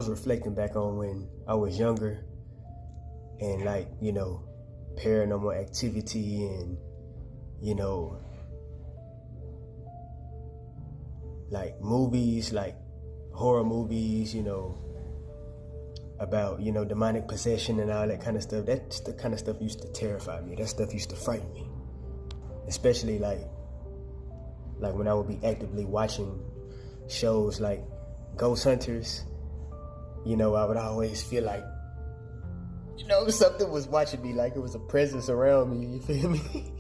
reflecting back on when I was younger and like, paranormal activity and, like movies, like horror movies, about, demonic possession and all that kind of stuff. That's the kind of stuff used to terrify me. That stuff used to frighten me. Especially like when I would be actively watching shows like Ghost Hunters, I would always feel like, something was watching me, like it was a presence around me, you feel me?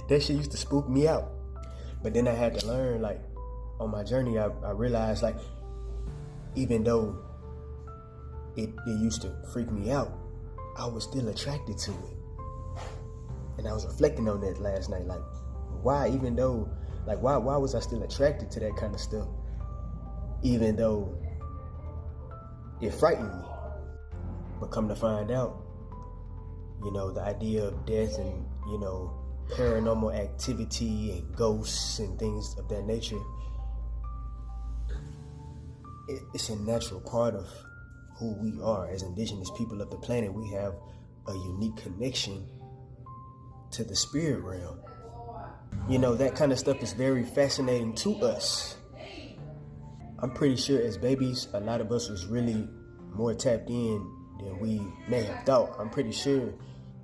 That shit used to spook me out. But then I had to learn, like, on my journey, I realized, like, even though it used to freak me out, I was still attracted to it. And I was reflecting on that last night, like, why was I still attracted to that kind of stuff, even though it frightened me? But come to find out, the idea of death and, paranormal activity and ghosts and things of that nature, it's a natural part of who we are as indigenous people of the planet. We have a unique connection to the spirit realm. That kind of stuff is very fascinating to us. I'm pretty sure as babies, a lot of us was really more tapped in than we may have thought. I'm pretty sure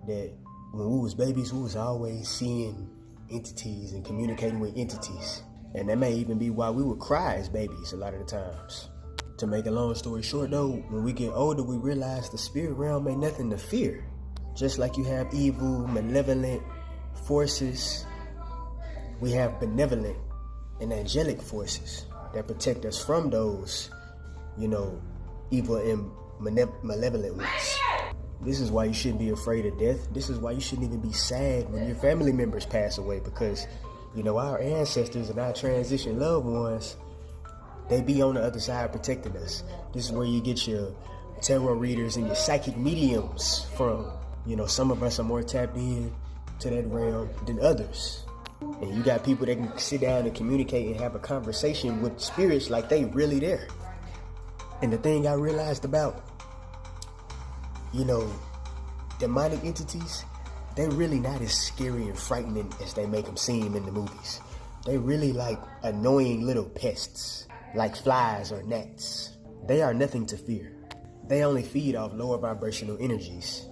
that when we was babies, we was always seeing entities and communicating with entities. And that may even be why we would cry as babies a lot of the times. To make a long story short though, when we get older, we realize the spirit realm ain't nothing to fear. Just like you have evil, malevolent forces, we have benevolent and angelic forces that protect us from those, evil and malevolent ones. This is why you shouldn't be afraid of death. This is why you shouldn't even be sad when your family members pass away, because, our ancestors and our transition loved ones, they be on the other side protecting us. This is where you get your tarot readers and your psychic mediums from. Some of us are more tapped in to that realm than others. And you got people that can sit down and communicate and have a conversation with spirits like they really there. And the thing I realized about, demonic entities, they're really not as scary and frightening as they make them seem in the movies. They really like annoying little pests, like flies or gnats. They are nothing to fear. They only feed off lower vibrational energies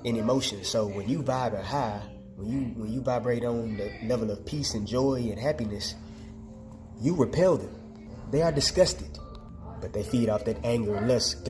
and emotions. So when you vibe high, when you vibrate on the level of peace and joy and happiness, you repel them. They are disgusted, but they feed off that anger and lust.